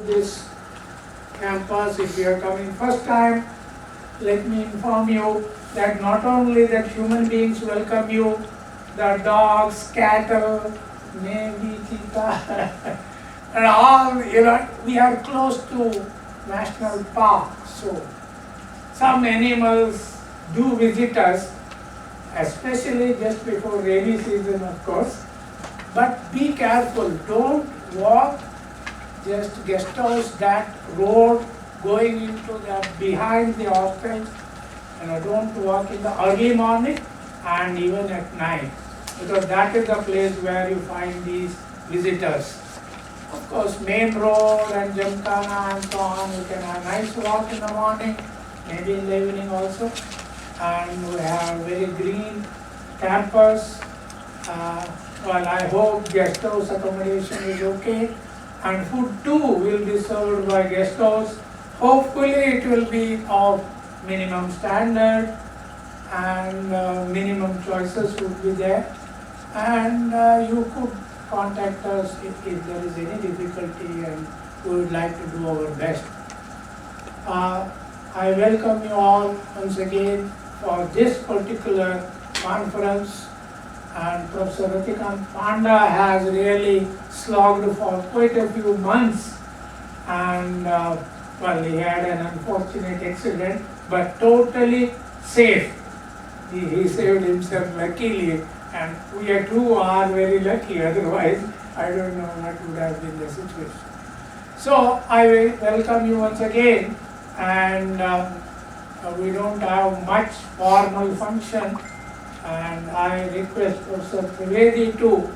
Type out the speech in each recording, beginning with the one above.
this campus. If you are coming first time, let me inform you that not only that human beings welcome you, the dogs, cattle, maybe cheetah, and all, we are close to national park, so some animals do visit us, especially just before rainy season, of course. But be careful, don't walk just guest house, that road going into the behind the hostels, don't walk in the early morning and even at night, because that is the place where you find these visitors. Of course, main road and Gymkhana and so on, you can have a nice walk in the morning, maybe in the evening also. And we have very green campus. Well, I hope guest house accommodation is okay. And food too will be served by guest house. Hopefully it will be of minimum standard, and minimum choices would be there. And you could contact us if there is any difficulty, and we would like to do our best. I welcome you all once again for this particular conference, and Professor Ratikant Panda has really slogged for quite a few months, and well, he had an unfortunate accident, but totally safe. He saved himself luckily, and we too are very lucky, otherwise I don't know what would have been the situation. So I will welcome you once again, and we don't have much formal function, and I request Professor Trivedi to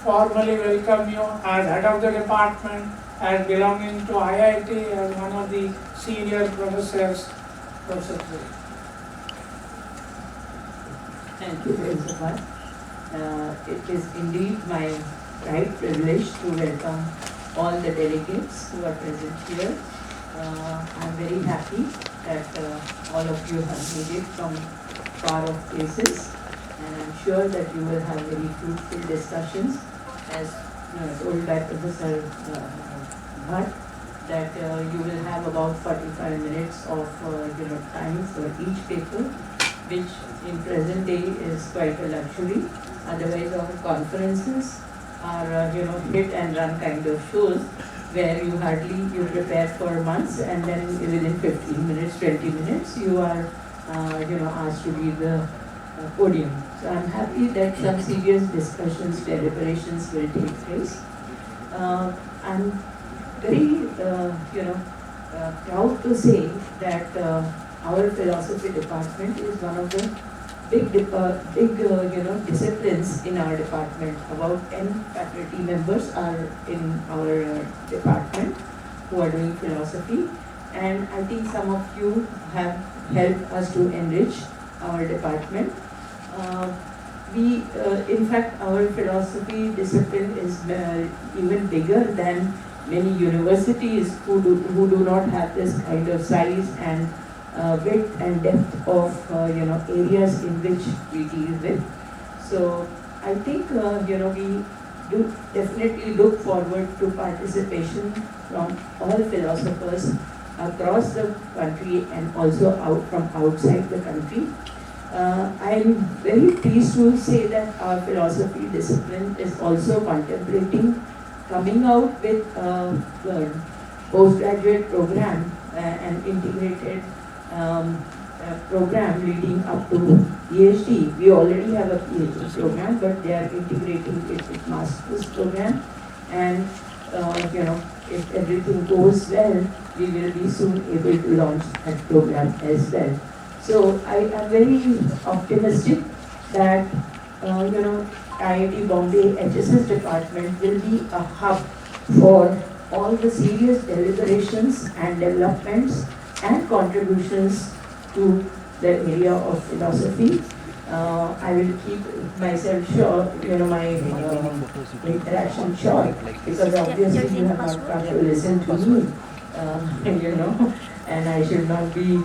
formally welcome you as head of the department, as belonging to IIT, as one of the senior professors. Professor Trivedi. Thank you very much. It is indeed my right privilege to welcome all the delegates who are present here. I am very happy that all of you have made it from far off places, and I am sure that you will have very fruitful discussions, as told by Professor Bhatt, that you will have about 45 minutes of time for each paper, which in present day is quite a luxury. Otherwise, our conferences are hit and run kind of shows, where you prepare for months, and then within 15 minutes, 20 minutes, you are asked to leave the podium. So I'm happy that some serious discussions, deliberations will take place. I'm very proud to say that our philosophy department is one of the big disciplines in our department. About 10 faculty members are in our department who are doing philosophy, and I think some of you have helped us to enrich our department. In fact, our philosophy discipline is even bigger than many universities who do not have this kind of size and width and depth of areas in which we deal with. So I think we do definitely look forward to participation from all philosophers across the country and also from outside the country. I am very pleased to say that our philosophy discipline is also contemplating coming out with a postgraduate program, an integrated program leading up to PhD. We already have a PhD program, but they are integrating it with master's program, and if everything goes well, we will be soon able to launch that program as well. So I am very optimistic that IIT Bombay HSS department will be a hub for all the serious deliberations and developments and contributions to the area of philosophy. I will keep myself short, my interaction short, because obviously you have not come to listen to me, and I should not be,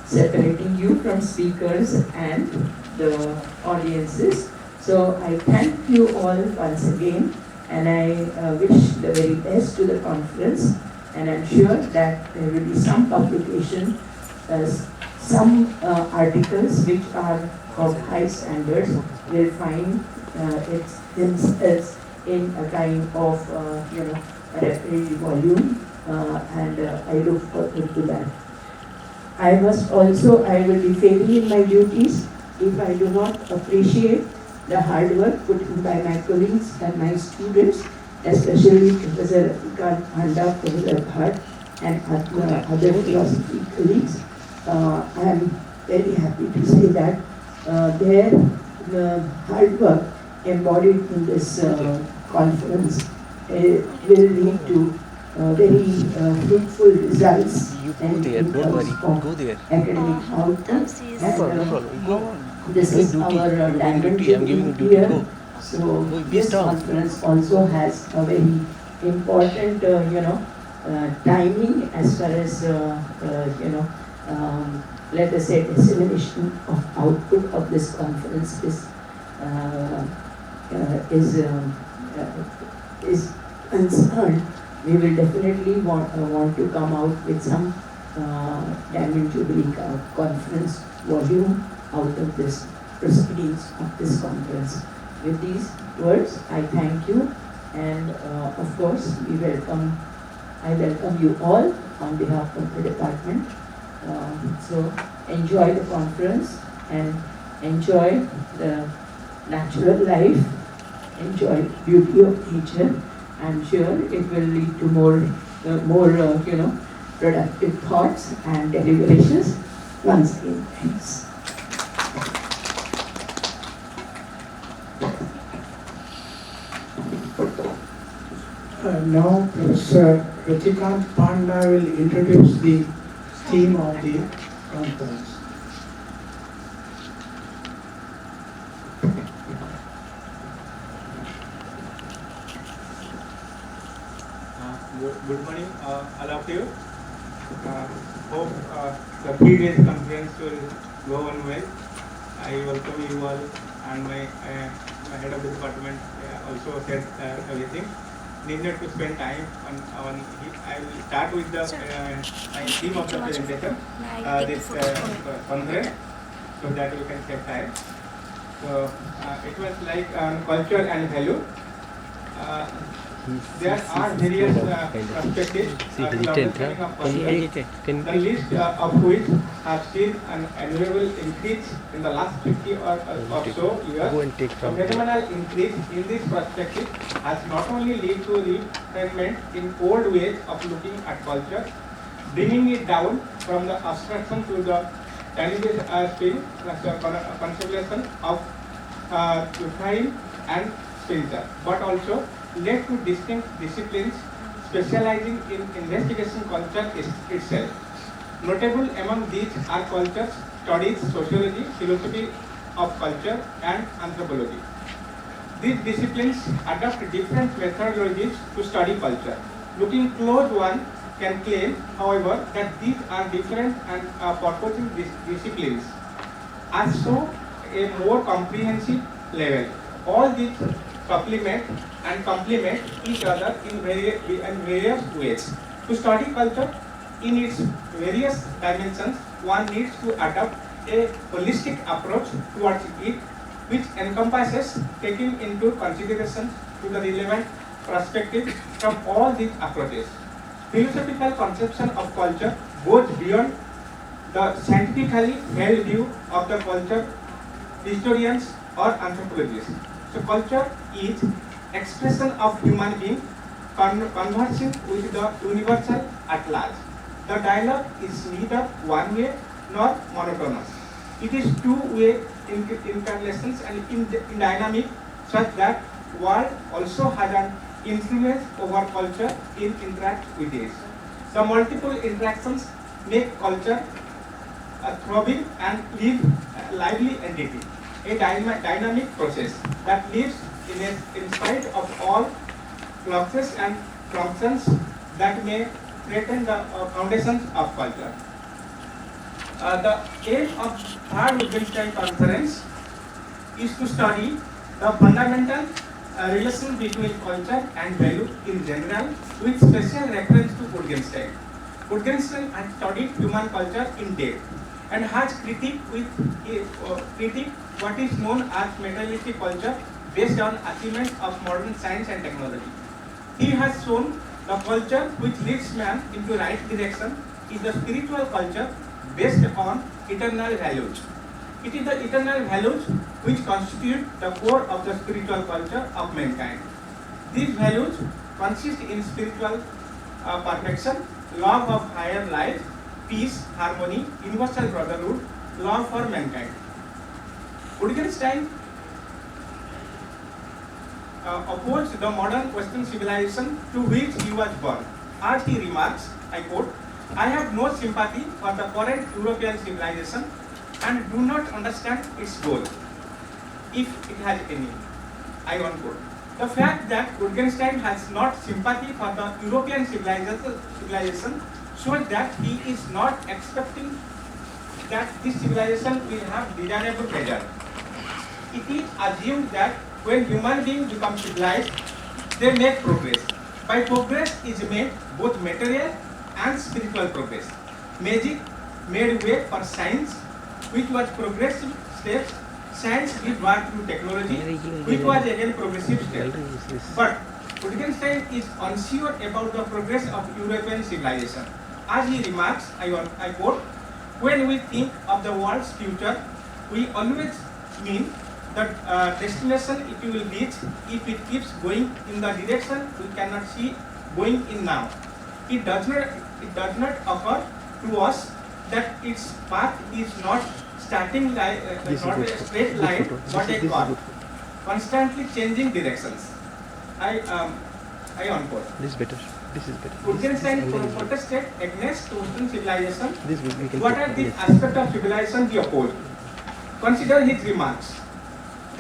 separating you from speakers and the audiences. So I thank you all once again and I wish the very best to the conference, and I'm sure that there will be some publication, some articles which are of high standards will find themselves in a kind of a referee volume, and I look forward to that. I will be failing in my duties if I do not appreciate the hard work put in by my colleagues and my students, especially Professor Rafikant Handa, Professor Bhatt, and other philosophy colleagues. I am very happy to say that their hard work embodied in this conference will lead to very fruitful results and in terms of academic outcomes. And this is our diamond jubilee year. So this conference also has a very important, timing as far as let us say dissemination of output of this conference is concerned. We will definitely want to come out with some Diamond Jubilee conference volume out of this proceedings of this conference. With these words, I thank you, and of course, I welcome you all on behalf of the department. So enjoy the conference and enjoy the natural life, enjoy beauty of nature. I'm sure it will lead to more productive thoughts and deliberations. Once again, thanks. Now Professor Ratikant Panda will introduce the theme of the conference. Good morning, all of you. Hope the 3 days conference will go on well. I welcome you all, and my head of the department also said everything. Needed to spend time on it. I will start with the theme of the presentation, this conference, so that we can save time. So it was like culture and value. There are various perspectives to understanding of culture, the list of which have seen an annual increase in the last 50 or so years. The phenomenal increase in this perspective has not only led to refinement in old ways of looking at culture, bringing it down from the abstraction to the tangible spin, contemplation of Durkheim and Spencer, but also led to distinct disciplines specializing in investigation culture itself. Notable among these are culture studies, sociology, philosophy of culture, and anthropology. These disciplines adopt different methodologies to study culture. Looking close, one can claim, however, that these are different and purposing disciplines are so a more comprehensive level. All these supplement and complement each other in various ways. To study culture in its various dimensions, one needs to adopt a holistic approach towards it, which encompasses taking into consideration to the relevant perspectives from all these approaches. Philosophical conception of culture goes beyond the scientifically held view of the culture historians or anthropologists. So culture is expression of human being conversing with the universal at large. The dialogue is neither one way nor monotonous. It is two-way incarnations and in dynamic, such that world also has an influence over culture in interact with it. The multiple interactions make culture a throbbing and lively entity, a dynamic process that lives in spite of all fluxes and functions that may threaten the foundations of culture. The aim of third Wittgenstein conference is to study the fundamental a relation between culture and value in general, with special reference to Wittgenstein. Wittgenstein has studied human culture in depth and has critiqued what is known as materialistic culture based on achievements of modern science and technology. He has shown the culture which leads man into right direction is the spiritual culture based on eternal values. It is the eternal values which constitute the core of the spiritual culture of mankind. These values consist in spiritual perfection, love of higher life, peace, harmony, universal brotherhood, love for mankind. Wittgenstein opposed the modern Western civilization to which he was born. As he remarks, I quote, "I have no sympathy for the current European civilization and do not understand its goal, if it has any." I unquote. The fact that Wittgenstein has not sympathy for the European civilization shows that he is not expecting that this civilization will have desirable result. It is assumed that when human beings become civilized, they make progress. By progress is meant both material and spiritual progress. Magic made way for science, which was progressive steps. Science did work through technology, which was again progressive step. But Wittgenstein is unsure about the progress of European civilization. As he remarks, I quote, "When we think of the world's future, we always mean the destination it will reach if it keeps going in the direction we cannot see going in now. It does not occur to us that its path is not starting like not a straight line but a curve, constantly changing directions." I unquote. This is better. This is better. Wittgenstein protested against Western civilization. This we can What put are the yes. aspects of civilization he opposed? Consider his remarks.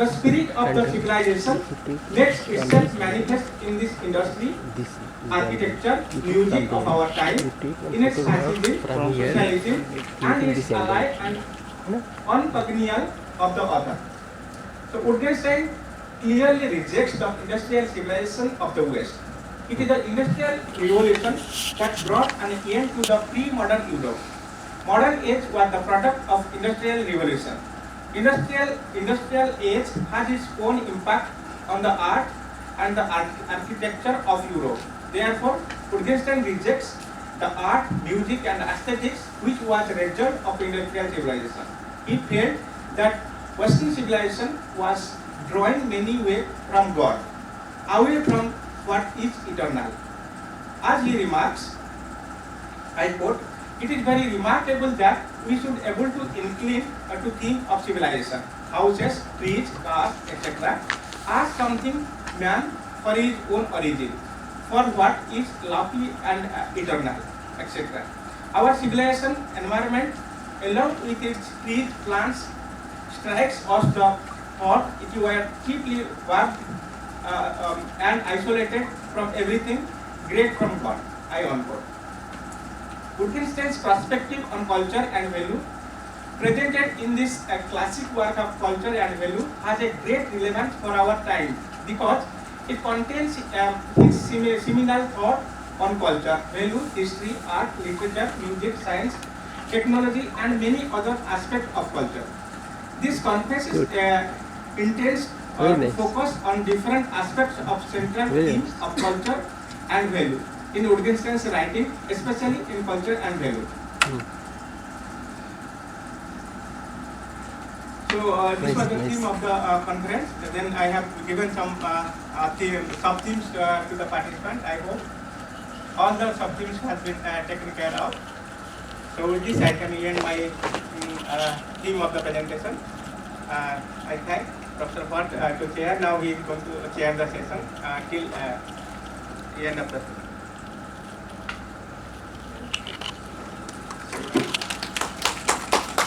The spirit of the civilization makes itself manifest in this industry, This architecture, music of our time, in its fascism, socialism, and its ally and uncongenial of the author. So Wittgenstein clearly rejects the industrial civilization of the West. It is the industrial revolution that brought an end to the pre-modern Europe. Modern age was the product of industrial revolution. Industrial age has its own impact on the art and the architecture of Europe. Therefore, Wittgenstein rejects the art, music and aesthetics which was a result of industrial civilization. He felt that Western civilization was drawing many away from God, away from what is eternal. As he remarks, I quote, "It is very remarkable that we should able to incline to think of civilization, houses, trees, cars, etc. as something man for his own origin, for what is lofty and eternal, etc. Our civilization environment, along with its trees, plants, strikes us the thought it were cheaply worked and isolated from everything great from God." I unquote. Wittgenstein's perspective on culture and value, presented in this classic work of Culture and Value, has a great relevance for our time because it contains his seminal thought on culture, value, history, art, literature, music, science, technology, and many other aspects of culture. This conference is intends to focus on different aspects of central themes of culture and value in Wittgenstein's writing, especially in Culture and Value. So this was the theme of the conference. Then I have given some sub-themes to the participants. I hope all the sub-themes have been taken care of. So with this I can end my theme of the presentation. I thank Professor Bhatt to chair. Now he is going to chair the session till the end of the session.